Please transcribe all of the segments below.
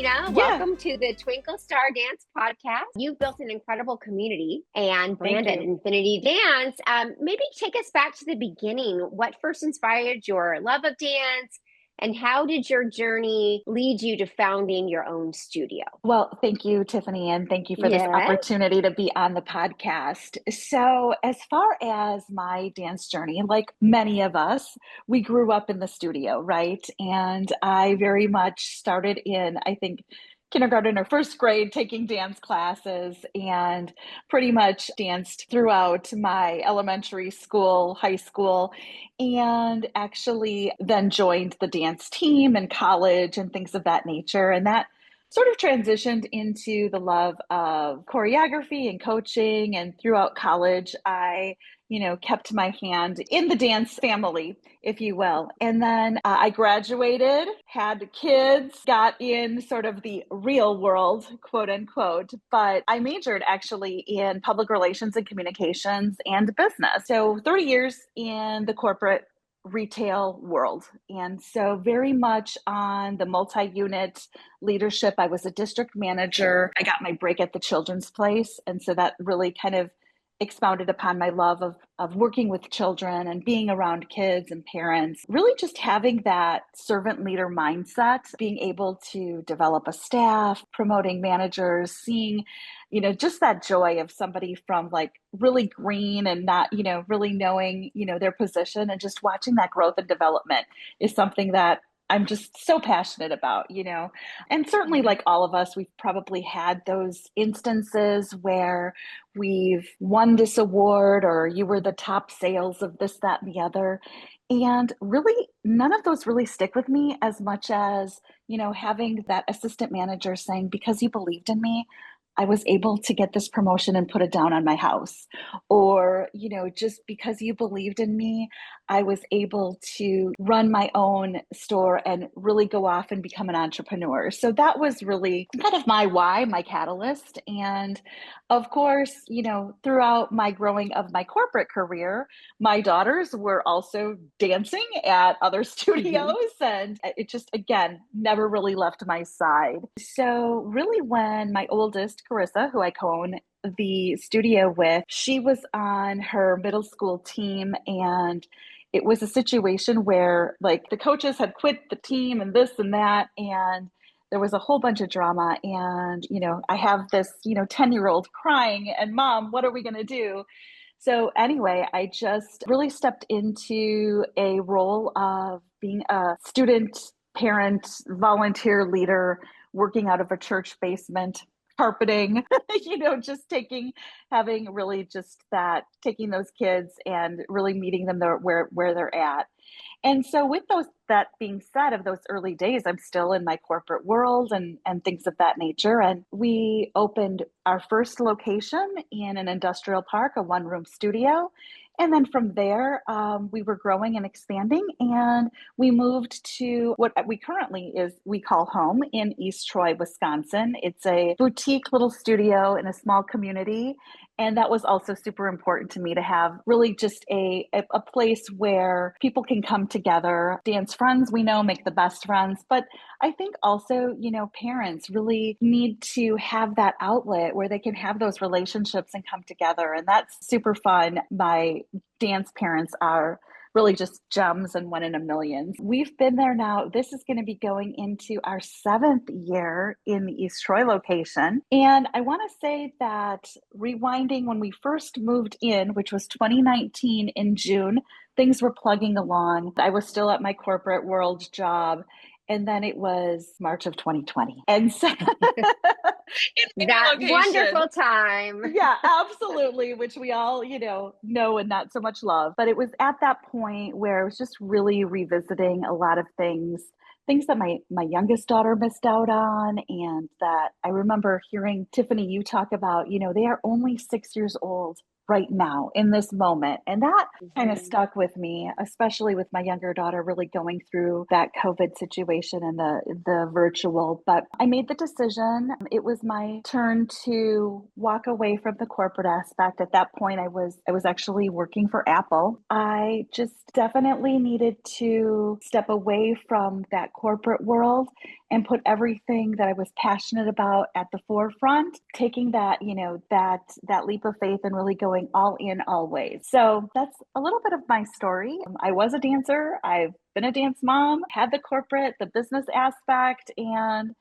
Gina. Yeah, Welcome to the Twinkle Star Dance podcast. You've built an incredible community and thank branded you. Infinity Dance. Maybe take us back to the beginning. What first inspired your love of dance, and how did your journey lead you to founding your own studio? Well, thank you, Tiffany, and thank you for this Yes. opportunity to be on the podcast. So, as far as my dance journey, like many of us, we grew up in the studio, right? And I very much started in, I think, kindergarten or first grade taking dance classes and pretty much danced throughout my elementary school, high school, and actually then joined the dance team in college and things of that nature. And that sort of transitioned into the love of choreography and coaching. And throughout college, I, kept my hand in the dance family, if you will. And then I graduated, had kids, got in sort of the real world, quote unquote. But I majored actually in public relations and communications and business. So 30 years in the corporate retail world. And so very much on the multi-unit leadership. I was a district manager. I got my break at the Children's Place. And so that really kind of expounded upon my love of working with children and being around kids and parents, really just having that servant leader mindset, being able to develop a staff, promoting managers, seeing, just that joy of somebody from like really green and not, really knowing, their position and just watching that growth and development is something that I'm just so passionate about, and certainly Yeah. like all of us, we've probably had those instances where we've won this award or you were the top sales of this, that, and the other. And really, none of those really stick with me as much as, having that assistant manager saying, because you believed in me, I was able to get this promotion and put it down on my house. Or, just because you believed in me, I was able to run my own store and really go off and become an entrepreneur. So that was really kind of my why, my catalyst. And of course, throughout my growing of my corporate career, my daughters were also dancing at other studios. Mhm. And it just, again, never really left my side. So, really, when my oldest, Carissa, who I co-own the studio with, she was on her middle school team. And it was a situation where, like, the coaches had quit the team and this and that. And there was a whole bunch of drama. And, I have this, 10-year-old crying, and mom, what are we going to do? So, anyway, I just really stepped into a role of being a student, parent, volunteer leader, working out of a church basement, carpeting, just having really just that, taking those kids and really meeting them there where they're at. And so with that being said, of those early days, I'm still in my corporate world and things of that nature. And we opened our first location in an industrial park, a one-room studio. And then from there, we were growing and expanding, and we moved to what we call home in East Troy, Wisconsin. It's a boutique little studio in a small community. And that was also super important to me to have really just a place where people can come together. Dance friends, we know, make the best friends. But I think also, parents really need to have that outlet where they can have those relationships and come together. And that's super fun. My dance parents are really just gems and one in a million. We've been there now. This is going to be going into our 7th year in the East Troy location. And I want to say that rewinding when we first moved in, which was 2019 in June, things were plugging along. I was still at my corporate world job. And then it was March of 2020. And so in my new That location. wonderful time. Yeah, absolutely, which we all, know and not so much love. But it was at that point where I was just really revisiting a lot of things that my youngest daughter missed out on, and that I remember hearing Tiffany, you talk about, they are only 6 years old right now in this moment. And that kind of Mhm. stuck with me, especially with my younger daughter really going through that COVID situation and the virtual. But I made the decision. It was my turn to walk away from the corporate aspect. At that point, I was actually working for Apple. I just definitely needed to step away from that corporate world and put everything that I was passionate about at the forefront, taking that, that leap of faith and really going all in always. So that's a little bit of my story. I was a dancer. I've been a dance mom, had the corporate, the business aspect, and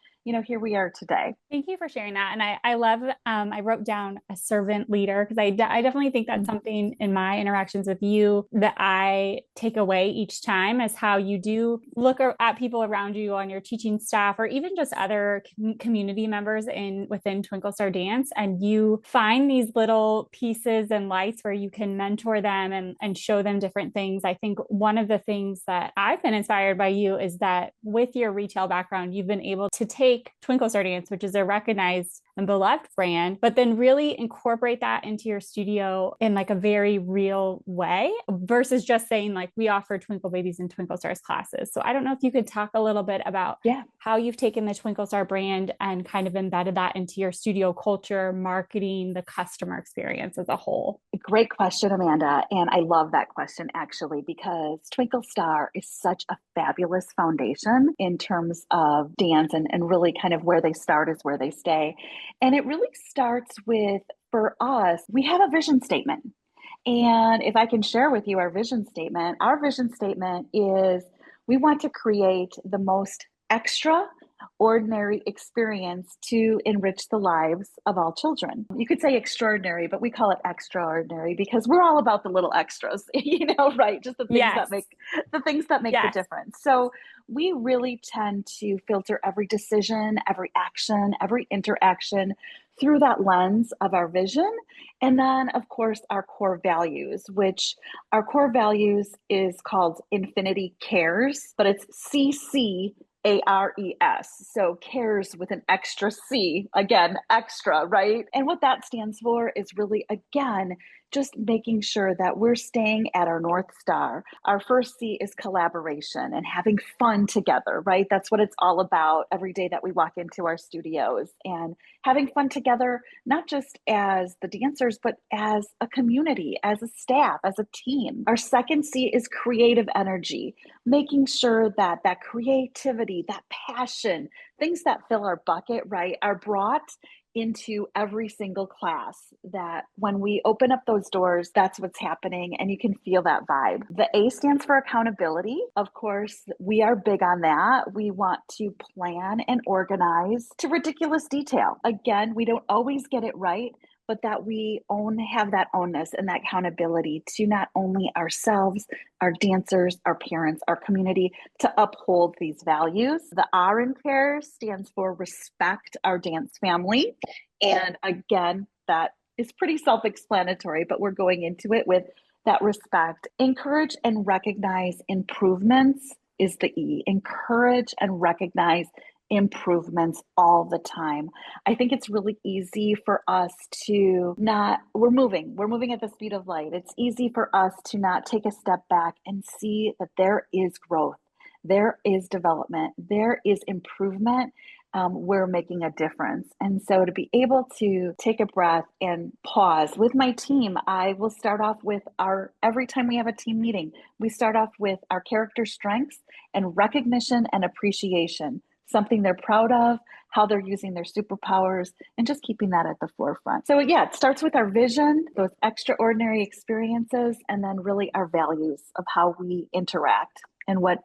here we are today. Thank you for sharing that. And I love, I wrote down a servant leader because I definitely think that's something in my interactions with you that I take away each time, is how you do look at people around you on your teaching staff, or even just other community members within Twinkle Star Dance. And you find these little pieces and lights where you can mentor them and show them different things. I think one of the things that I've been inspired by you is that with your retail background, you've been able to take Twinkle Star Dance, which is a recognized and beloved brand, but then really incorporate that into your studio in like a very real way versus just saying like, we offer Twinkle Babies and Twinkle Stars classes. So I don't know if you could talk a little bit about how you've taken the Twinkle Star brand and kind of embedded that into your studio culture, marketing, the customer experience as a whole. Great question, Amanda. And I love that question actually, because Twinkle Star is such a fabulous foundation in terms of dance, and really kind of where they start is where they stay. And it really starts with, for us, we have a vision statement. And if I can share with you our vision statement is we want to create the most extraordinary experience to enrich the lives of all children. You could say extraordinary, but we call it extraordinary because we're all about the little extras, right? Just the things that make the difference. So we really tend to filter every decision, every action, every interaction through that lens of our vision. And then, of course, our core values, which our core values is called Infinity Cares, but it's CCARES. So cares with an extra C, again, extra, right? And what that stands for is really, again, just making sure that we're staying at our North Star. Our first C is collaboration and having fun together, right? That's what it's all about every day that we walk into our studios, and having fun together, not just as the dancers, but as a community, as a staff, as a team. Our second C is creative energy, making sure that that creativity, that passion, things that fill our bucket, right, are brought into every single class, that when we open up those doors, that's what's happening, and you can feel that vibe. The A stands for accountability. Of course, we are big on that. We want to plan and organize to ridiculous detail. Again, we don't always get it right, but that we have that ownness and that accountability to not only ourselves, our dancers, our parents, our community, to uphold these values. The R in CARE stands for respect our dance family. And again, that is pretty self-explanatory, but we're going into it with that respect. Encourage and recognize improvements is the E. Encourage and recognize improvements all the time. I think it's really easy for us to we're moving at the speed of light. It's easy for us to not take a step back and see that there is growth, there is development, there is improvement. We're making a difference. And so to be able to take a breath and pause with my team, I will start off with every time we have a team meeting, we start off with our character strengths and recognition and appreciation, something they're proud of, how they're using their superpowers, and just keeping that at the forefront. So yeah, it starts with our vision, those extraordinary experiences, and then really our values of how we interact and what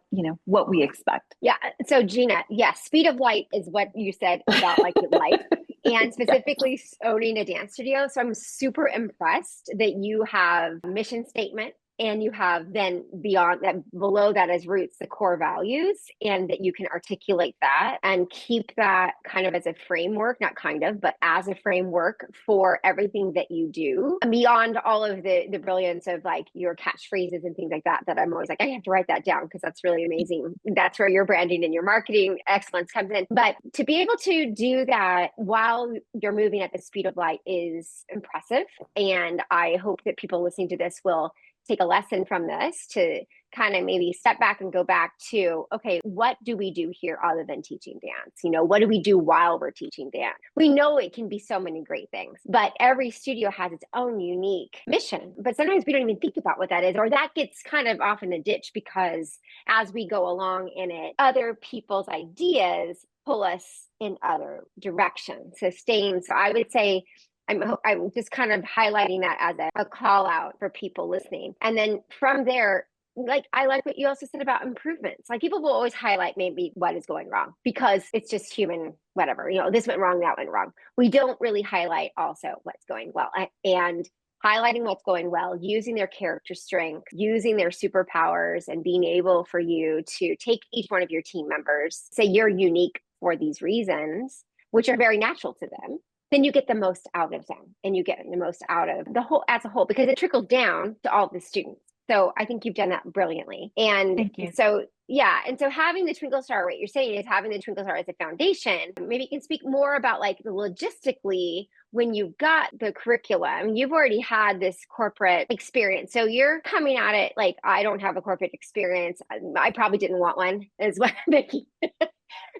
we expect. Yeah. So Gina, yes, speed of light is what you said about like life and specifically owning a dance studio. So I'm super impressed that you have a mission statement, and you have then beyond that, below that as roots, the core values, and that you can articulate that and keep that kind of as a framework, not kind of, but as a framework for everything that you do. And beyond all of the brilliance of like your catchphrases and things like that, that I'm always like, I have to write that down because that's really amazing. That's where your branding and your marketing excellence comes in. But to be able to do that while you're moving at the speed of light is impressive. And I hope that people listening to this will take a lesson from this to kind of maybe step back and go back to, okay, what do we do here other than teaching dance? What do we do while we're teaching dance? We know it can be so many great things, but every studio has its own unique mission. But sometimes we don't even think about what that is, or that gets kind of off in the ditch because as we go along in it, other people's ideas pull us in other directions, sustain. So I would say I'm just kind of highlighting that as a call out for people listening. And then from there, like I like what you also said about improvements. Like people will always highlight maybe what is going wrong because it's just human, whatever, this went wrong, that went wrong. We don't really highlight also what's going well. And highlighting what's going well, using their character strength, using their superpowers, and being able for you to take each one of your team members, say you're unique for these reasons, which are very natural to them, then you get the most out of them and you get the most out of the whole as a whole, because it trickles down to all the students. So I think you've done that brilliantly. And Thank you. So, yeah. And so having the Twinkle Star, what you're saying is having the Twinkle Star as a foundation. Maybe you can speak more about like the logistically when you got the curriculum, you've already had this corporate experience. So you're coming at it like, I don't have a corporate experience. I probably didn't want one, is what I'm thinking.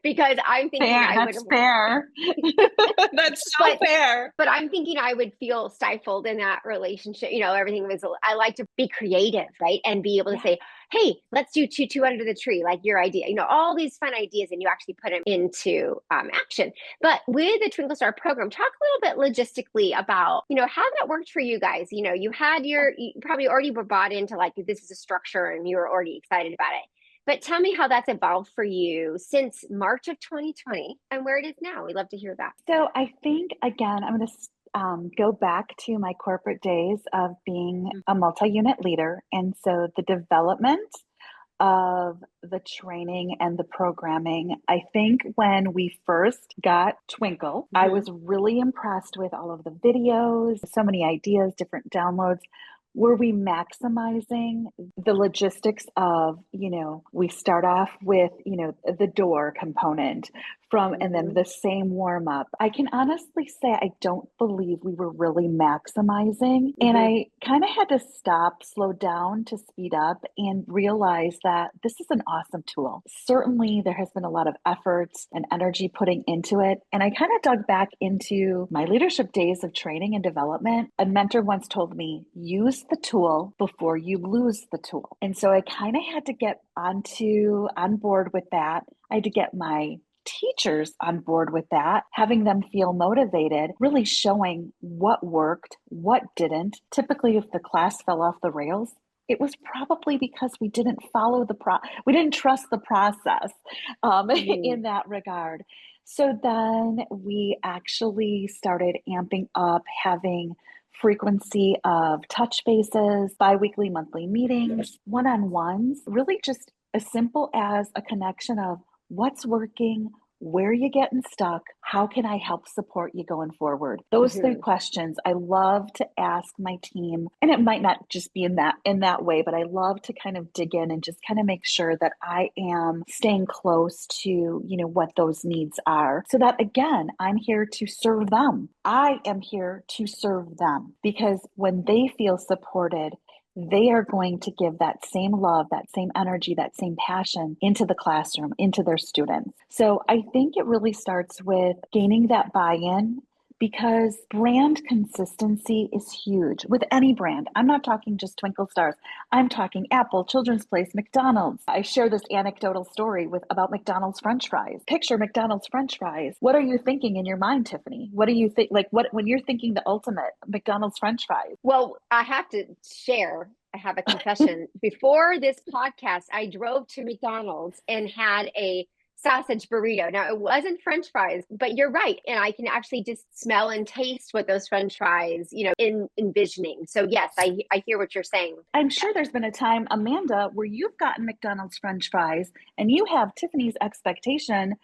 Because I'm thinking that's fair. That's so fair. But I'm thinking I would feel stifled in that relationship. Everything was, I like to be creative, right? And be able to say, hey, let's do two under the tree, like your idea, all these fun ideas, and you actually put them into action. But with the Twinkle Star program, talk a little bit logistically about, how that worked for you guys. You had you probably already were bought into like, this is a structure and you were already excited about it. But tell me how that's evolved for you since March of 2020 and where it is now. We'd love to hear that. So I think, again, I'm going to go back to my corporate days of being a multi-unit leader. And so the development of the training and the programming, I think when we first got Twinkle, I was really impressed with all of the videos, so many ideas, different downloads. Were we maximizing the logistics of, we start off with, the door component and then the same warm up. I can honestly say I don't believe we were really maximizing. And I kind of had to stop, slow down to speed up and realize that this is an awesome tool. Certainly there has been a lot of efforts and energy putting into it. And I kind of dug back into my leadership days of training and development. A mentor once told me, use the tool before you lose the tool. And so I kind of had to get on board with that. I had to get my teachers on board with that, having them feel motivated, really showing what worked, what didn't. Typically, if the class fell off the rails, it was probably because we didn't follow we didn't trust the process in that regard. So then we actually started amping up, having frequency of touch bases, biweekly, monthly meetings, one-on-ones, really just as simple as a connection of what's working, where are you getting stuck, how can I help support you going forward? Those three questions I love to ask my team, and it might not just be in that way, but I love to kind of dig in and just kind of make sure that I am staying close to, what those needs are, so that again, I'm here to serve them. I am here to serve them, because when they feel supported, they are going to give that same love, that same energy, that same passion into the classroom, into their students. So I think it really starts with gaining that buy-in, because brand consistency is huge with any brand. I'm not talking just Twinkle Stars. I'm talking Apple, Children's Place, McDonald's. I share this anecdotal story about McDonald's French fries. Picture McDonald's French fries. What are you thinking in your mind, Tiffany? What do you think? When you're thinking the ultimate McDonald's French fries? Well, I have to share. I have a confession. Before this podcast, I drove to McDonald's and had a sausage burrito. Now, it wasn't French fries, but you're right. And I can actually just smell and taste what those French fries, envisioning. So yes, I hear what you're saying. I'm sure there's been a time, Amanda, where you've gotten McDonald's French fries and you have Tiffany's expectation,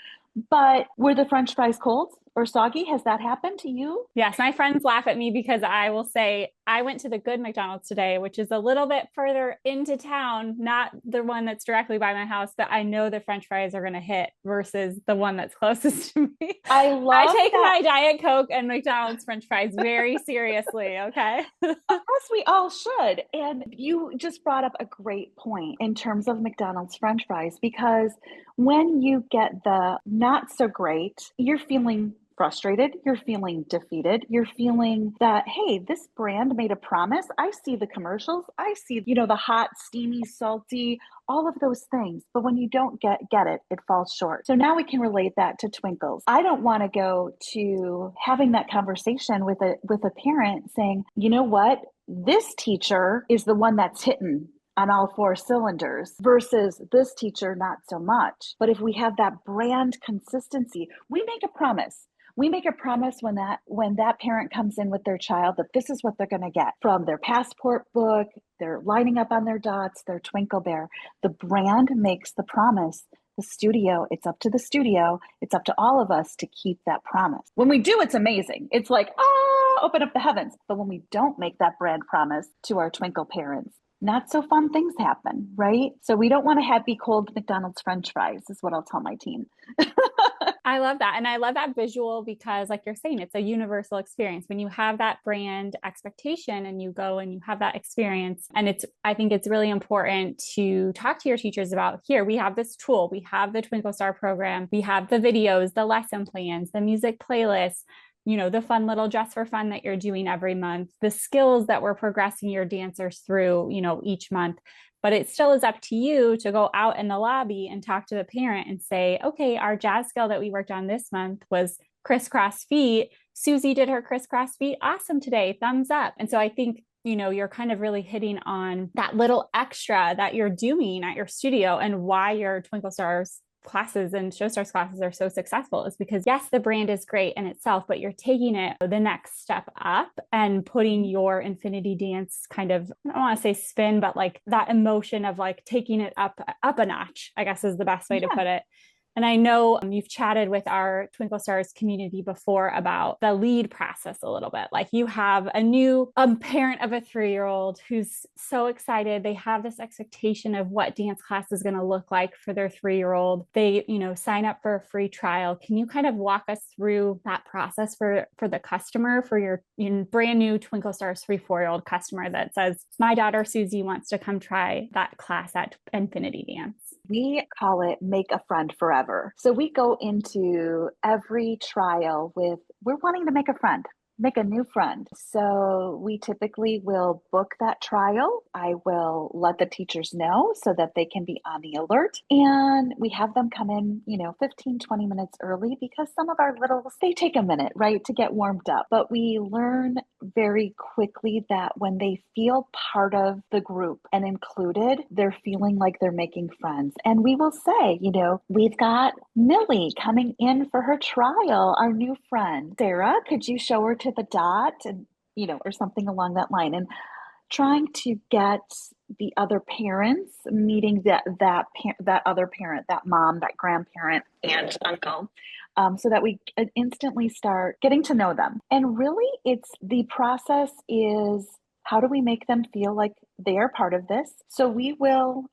but were the French fries cold or soggy? Has that happened to you? Yes, my friends laugh at me because I will say I went to the good McDonald's today, which is a little bit further into town, not the one that's directly by my house, that I know the French fries are going to hit versus the one that's closest to me. I take my Diet Coke and McDonald's French fries very seriously, okay? Of course, we all should. And you just brought up a great point in terms of McDonald's French fries, because when you get the not so great, you're feeling frustrated, you're feeling defeated, you're feeling that, hey, this brand made a promise. I see the commercials, I see, the hot, steamy, salty, all of those things. But when you don't get it, it falls short. So now we can relate that to Twinkles. I don't want to go to having that conversation with a parent saying, you know what, this teacher is the one that's hitting on all four cylinders versus this teacher, not so much. But if we have that brand consistency, we make a promise. We make a promise when that parent comes in with their child that this is what they're going to get from their passport book, they're lining up on their dots, their Twinkle Bear. The brand makes the promise. The studio, it's up to the studio. It's up to all of us to keep that promise. When we do, it's amazing. It's like, open up the heavens. But when we don't make that brand promise to our Twinkle parents, not so fun things happen, right? So we don't want to be cold McDonald's French fries is what I'll tell my team. I love that. And I love that visual because like you're saying, it's a universal experience. When you have that brand expectation and you go and you have that experience, and I think it's really important to talk to your teachers about, here, we have this tool, we have the Twinkle Star program, we have the videos, the lesson plans, the music playlists, the fun little dress for fun that you're doing every month, the skills that we're progressing your dancers through, each month. But it still is up to you to go out in the lobby and talk to the parent and say, okay, our jazz skill that we worked on this month was crisscross feet. Susie did her crisscross feet. Awesome today. Thumbs up. And so I think, you're kind of really hitting on that little extra that you're doing at your studio and why your Twinkle Stars classes and Show Stars classes are so successful is because, yes, the brand is great in itself, but you're taking it the next step up and putting your infinity dance kind of, I don't want to say spin, but like that emotion of like taking it up a notch, I guess is the best way to put it. And I know you've chatted with our Twinkle Stars community before about the lead process a little bit. Like you have a new parent of a 3-year-old who's so excited. They have this expectation of what dance class is going to look like for their 3-year-old. They, sign up for a free trial. Can you kind of walk us through that process for the customer, for your brand new Twinkle Stars 3-4-year-old customer that says, my daughter Susie wants to come try that class at Infinity Dance? We call it Make a Friend Forever. So we go into every trial with, we're wanting to make a friend. Make a new friend. So we typically will book that trial. I will let the teachers know so that they can be on the alert. And we have them come in, 15, 20 minutes early because some of our littles, they take a minute, right, to get warmed up. But we learn very quickly that when they feel part of the group and included, they're feeling like they're making friends. And we will say, we've got Millie coming in for her trial, our new friend. Sarah, could you show her to the dot? And, or something along that line. And trying to get the other parents meeting that other parent, that mom, that grandparent, aunt, uncle, so that we instantly start getting to know them. And really, the process is, how do we make them feel like they are part of this? So we will,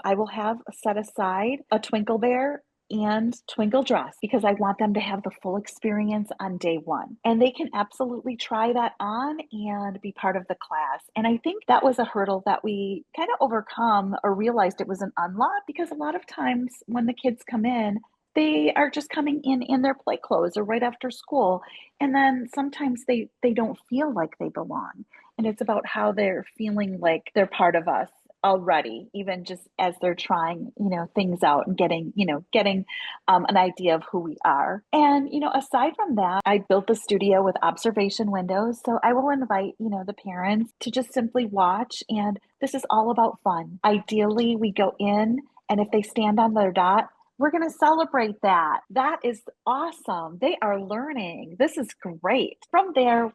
I will have set aside a Twinkle Bear and Twinkle dress because I want them to have the full experience on day one. And they can absolutely try that on and be part of the class. And I think that was a hurdle that we kind of overcome or realized it was an unlock, because a lot of times when the kids come in, they are just coming in their play clothes or right after school. And then sometimes they don't feel like they belong. And it's about how they're feeling like they're part of us already, even just as they're trying, things out and getting an idea of who we are. And, aside from that, I built the studio with observation windows. So I will invite, the parents to just simply watch. And this is all about fun. Ideally, we go in, and if they stand on their dot, we're going to celebrate that. That is awesome. They are learning. This is great. From there,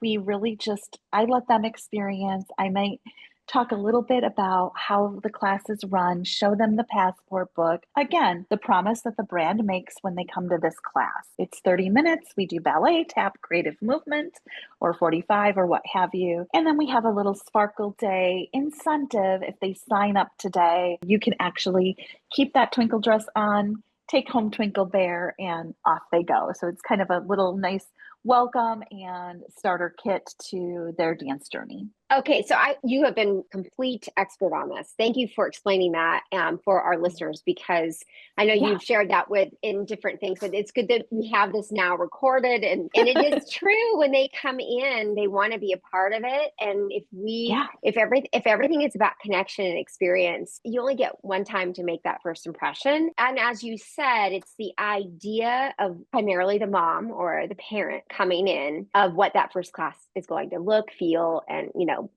I let them experience. I might talk a little bit about how the classes run, show them the passport book. Again, the promise that the brand makes when they come to this class. It's 30 minutes. We do ballet, tap, creative movement, or 45 or what have you. And then we have a little sparkle day incentive. If they sign up today, you can actually keep that Twinkle dress on, take home Twinkle Bear, and off they go. So it's kind of a little nice welcome and starter kit to their dance journey. Okay, so you have been complete expert on this. Thank you for explaining that for our listeners, because I know Yeah, you've shared that with in different things, but it's good that we have this now recorded, and it is true when they come in, they want to be a part of it. And yeah, if everything is about connection and experience, you only get one time to make that first impression. And as you said, it's the idea of primarily the mom or the parent coming in of what that first class is going to look, feel, and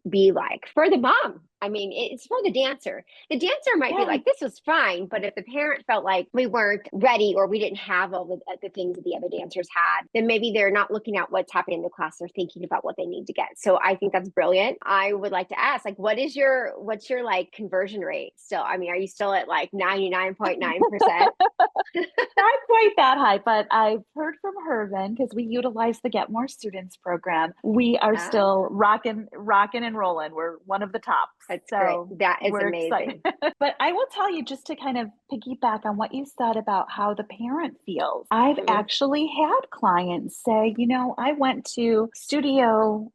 be like for the mom. I mean, it's for the dancer. The dancer might be yeah. like, this was fine, but if the parent felt like we weren't ready or we didn't have all the things that the other dancers had, then maybe they're not looking at what's happening in the class. They're thinking about what they need to get. So I think that's brilliant. I would like to ask, like, what's your like conversion rate still? I mean, are you still at like 99.9%? Not quite that high, but I've heard from Hervin because we utilize the Get More Students program. We are Ah, still rocking and rolling. We're one of the tops. that's great. So That is we're excited. amazing. But I will tell you, just to kind of piggyback on what you said about how the parent feels. I've Mhm. actually had clients say, I went to studio,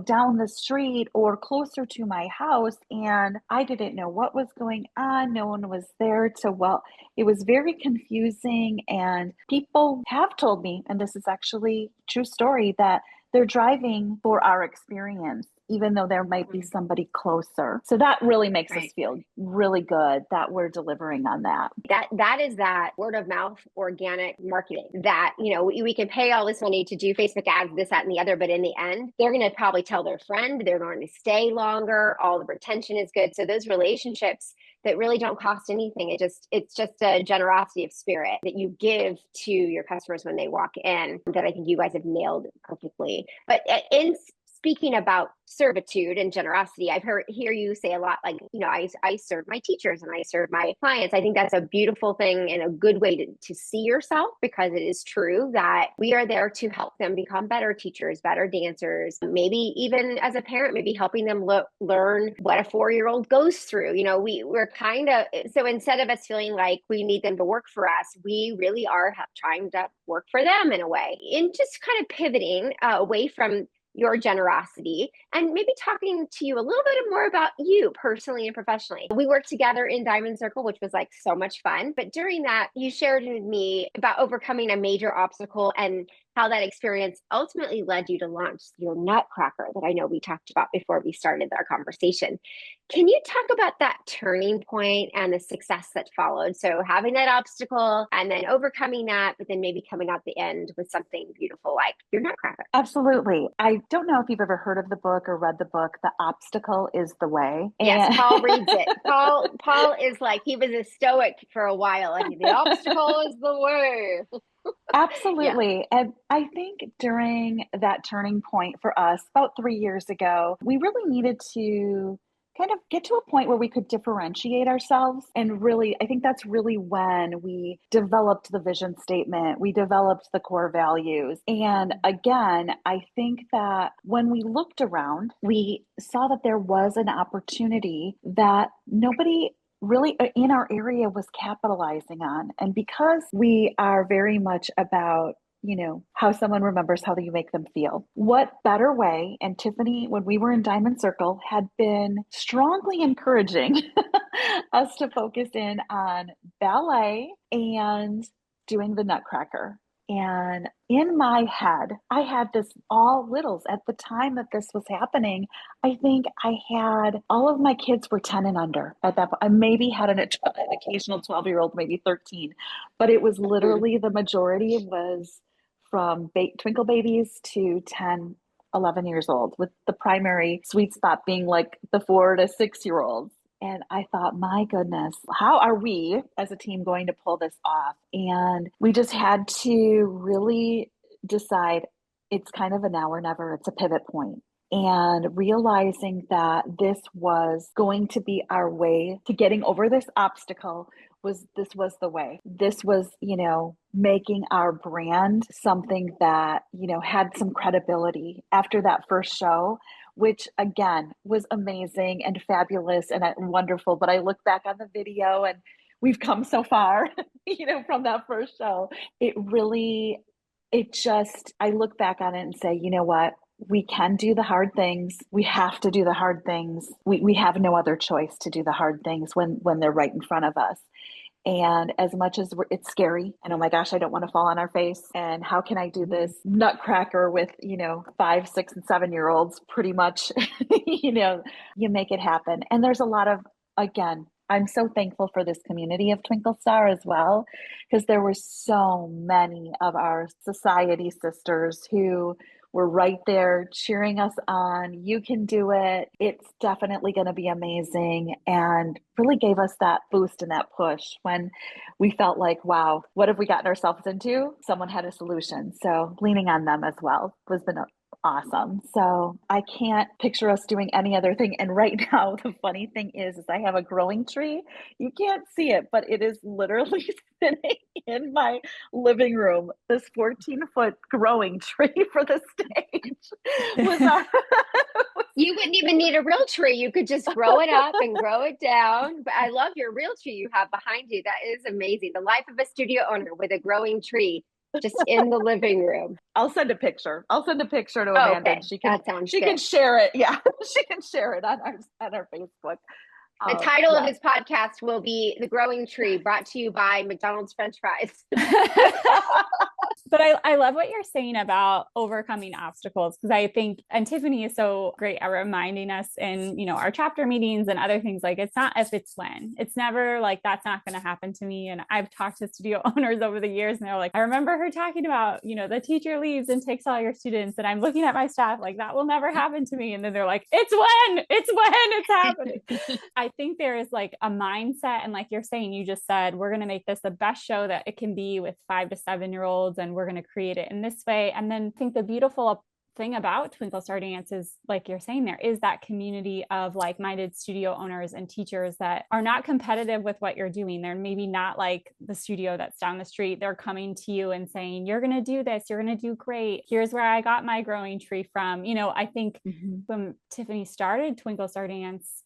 down the street or closer to my house, and I didn't know what was going on. No one was there to, well, it was very confusing, and people have told me, and this is actually a true story, that they're driving for our experience, even though there might be Mhm. somebody closer. So that really makes us Right. feel really good that we're delivering on that. That is that word of mouth organic marketing that we can pay all this money to do Facebook ads, this, that, and the other, but in the end they're going to probably tell their friend, they're going to stay longer, all the retention is good. So those relationships that really don't cost anything, it's just a generosity of spirit that you give to your customers when they walk in, that I think you guys have nailed perfectly. But in speaking about servitude and generosity, I've hear you say a lot, like, I serve my teachers and I serve my clients. I think that's a beautiful thing and a good way to see yourself, because it is true that we are there to help them become better teachers, better dancers, maybe even as a parent, maybe helping them learn what a 4-year-old goes through. We're kind of, so instead of us feeling like we need them to work for us, we really are trying to work for them in a way. And just kind of pivoting away from your generosity and maybe talking to you a little bit more about you personally and professionally. We worked together in Diamond Circle, which was like so much fun. But during that, you shared with me about overcoming a major obstacle and how that experience ultimately led you to launch your Nutcracker that I know we talked about before we started our conversation. Can you talk about that turning point and the success that followed? So having that obstacle and then overcoming that, but then maybe coming out the end with something beautiful like your Nutcracker. Absolutely. I don't know if you've ever heard of the book or read the book, The Obstacle is the Way. Yes, And Paul reads it. Paul is like, he was a stoic for a while. Like, the obstacle is the way. Yeah. absolutely. And I think during that turning point for us about 3 years ago, we really needed to kind of get to a point where we could differentiate ourselves. And really, I think that's really when we developed the vision statement, we developed the core values. And again, I think that when we looked around, we saw that there was an opportunity that nobody really in our area was capitalizing on. And because we are very much about how someone remembers how you make them feel. What better way? And Tiffany, when we were in Diamond Circle, had been strongly encouraging us to focus in on ballet and doing the Nutcracker. And in my head, I had this all littles at the time that this was happening. I think I had all of my kids were 10 and under at that point. I maybe had an occasional 12-year-old, maybe 13, but it was Mhm. literally the majority was from twinkle babies to 10, 11 years old, with the primary sweet spot being like the 4 to 6 year olds. And I thought, my goodness, how are we as a team going to pull this off? And we just had to really decide it's kind of a now or never, it's a pivot point. And realizing that this was going to be our way to getting over this obstacle was the way. This was, making our brand something that, had some credibility after that first show, which again was amazing and fabulous and wonderful. But I look back on the video and we've come so far, from that first show. It really, it just, I look back on it and say, you know what? we can do the hard things. We have to do the hard things. We have no other choice to do the hard things when they're right in front of us. And as much as it's scary, and oh my gosh, I don't want to fall on our face. And how can I do this nutcracker with, 5, 6, and 7 year olds? Pretty much, you make it happen. And there's a lot of, again, I'm so thankful for this community of Twinkle Star as well, because there were so many of our society sisters who were right there cheering us on. You can do it. It's definitely going to be amazing. And really gave us that boost and that push when we felt like, wow, what have we gotten ourselves into? Someone had a solution. So leaning on them as well has been awesome. So I can't picture us doing any other thing. And right now, the funny thing is I have a growing tree. You can't see it, but it is literally sitting in my living room. This 14-foot growing tree for the stage was our You wouldn't even need a real tree. You could just grow it up and grow it down. But I love your real tree you have behind you. That is amazing. The life of a studio owner with a growing tree just in the living room. I'll send a picture. I'll send a picture to Amanda. Okay. She She can share it. Yeah, she can share it on our Facebook. The title of this podcast will be The Growing Tree, brought to you by McDonald's French fries. But I love what you're saying about overcoming obstacles, because I think, and Tiffany is so great at reminding us in, our chapter meetings and other things, like, it's not if, it's when. It's never like, that's not going to happen to me. And I've talked to studio owners over the years, and they're like, I remember her talking about, the teacher leaves and takes all your students. And I'm looking at my staff like, that will never happen to me. And then they're like, it's when it's happening. I think there is like a mindset. And like you're saying, you just said, we're going to make this the best show that it can be with 5 to 7 year olds. And we're going to create it in this way. And then I think the beautiful thing about Twinkle Star Dance is, like you're saying, there is that community of like-minded studio owners and teachers that are not competitive with what you're doing. They're maybe not like the studio that's down the street. They're coming to you and saying, you're going to do this, you're going to do great. Here's where I got my growing tree from. I think when Tiffany started Twinkle Star Dance,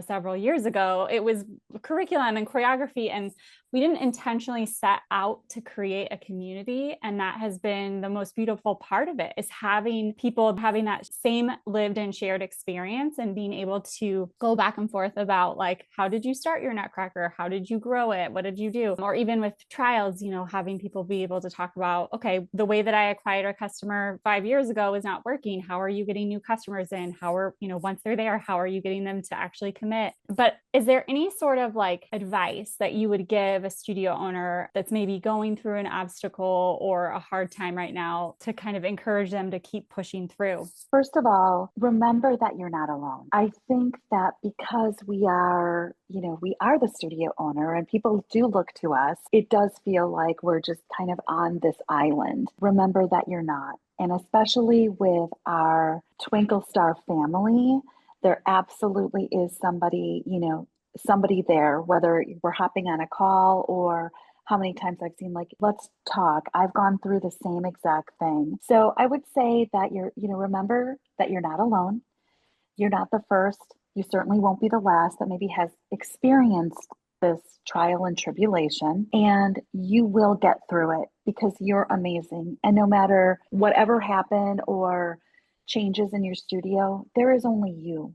several years ago, it was curriculum and choreography, and we didn't intentionally set out to create a community. And that has been the most beautiful part of it, is having people having that same lived and shared experience and being able to go back and forth about, like, how did you start your Nutcracker? How did you grow it? What did you do? Or even with trials, having people be able to talk about, okay, the way that I acquired a customer 5 years ago is not working. How are you getting new customers in? How are, once they're there, how are you getting them to actually commit? But is there any sort of like advice that you would give a studio owner that's maybe going through an obstacle or a hard time right now to kind of encourage them to keep pushing through? First of all, remember that you're not alone. I think that because we are the studio owner and people do look to us, it does feel like we're just kind of on this island. Remember that you're not. And especially with our Twinkle Star family, there absolutely is somebody there, whether we're hopping on a call or how many times I've seen, like, let's talk. I've gone through the same exact thing. So I would say that remember that you're not alone. You're not the first. You certainly won't be the last that maybe has experienced this trial and tribulation, and you will get through it because you're amazing. And no matter whatever happened or changes in your studio, there is only you,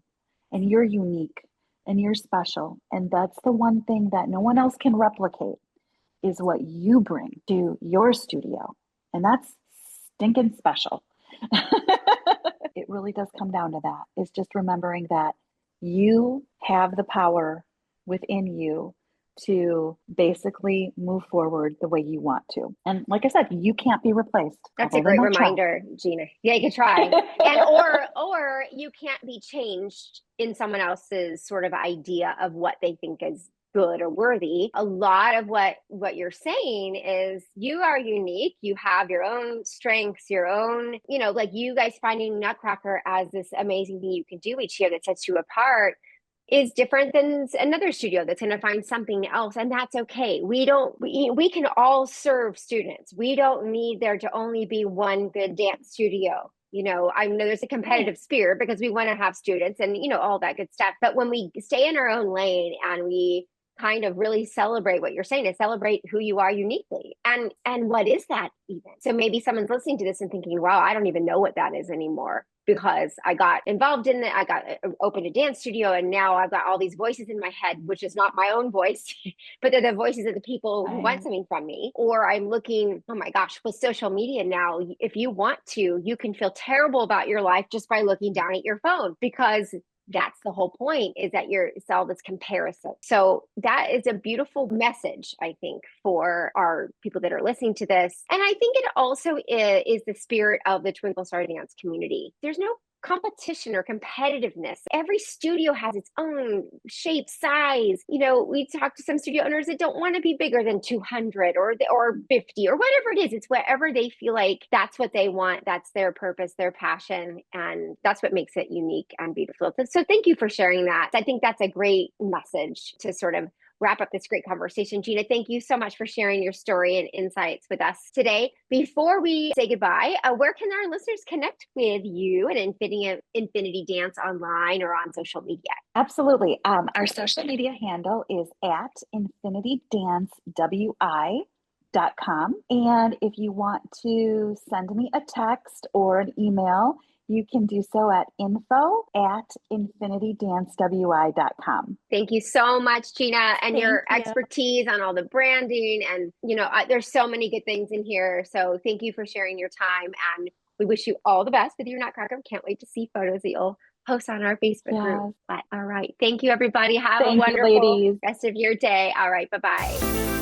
and you're unique and you're special. And that's the one thing that no one else can replicate, is what you bring to your studio. And that's stinking special. It really does come down to that. It's just remembering that you have the power within you to basically move forward the way you want to. And like I said, you can't be replaced. That's a great reminder, Gina. Yeah, you can try. And or you can't be changed in someone else's sort of idea of what they think is good or worthy. A lot of what you're saying is you are unique. You have your own strengths, your own, like you guys finding Nutcracker as this amazing thing you can do each year that sets you apart is different than another studio that's going to find something else. And that's okay. We can all serve students. We don't need there to only be one good dance studio. I know there's a competitive spirit because we want to have students and, all that good stuff. But when we stay in our own lane and we kind of really celebrate what you're saying, is celebrate who you are uniquely. And what is that even? So maybe someone's listening to this and thinking, wow, I don't even know what that is anymore, because I got involved in it. I got opened a dance studio, and now I've got all these voices in my head, which is not my own voice, but they're the voices of the people who want something from me. Or I'm looking, oh my gosh, with social media now, if you want to, you can feel terrible about your life just by looking down at your phone, because that's the whole point, is that it's all this comparison. So that is a beautiful message, I think, for our people that are listening to this. And I think it also is the spirit of the Twinkle Star Dance community. There's no competition or competitiveness. Every studio has its own shape, size. We talk to some studio owners that don't want to be bigger than 200 or 50 or whatever it is. It's whatever they feel like that's what they want. That's their purpose, their passion. And that's what makes it unique and beautiful. So thank you for sharing that. I think that's a great message to sort of wrap up this great conversation. Gina, thank you so much for sharing your story and insights with us today. Before we say goodbye, where can our listeners connect with you and Infinity Dance online or on social media? Absolutely. Our social media handle is at infinitydancewi.com. And if you want to send me a text or an email, you can do so at info@infinitydancewi.com. Thank you so much, Gina, and your expertise on all the branding. And, there's so many good things in here. So thank you for sharing your time. And we wish you all the best with your Nutcracker. Can't wait to see photos that you'll post on our Facebook group. But all right. Thank you, everybody. Have a wonderful rest of your day. All right. Bye-bye.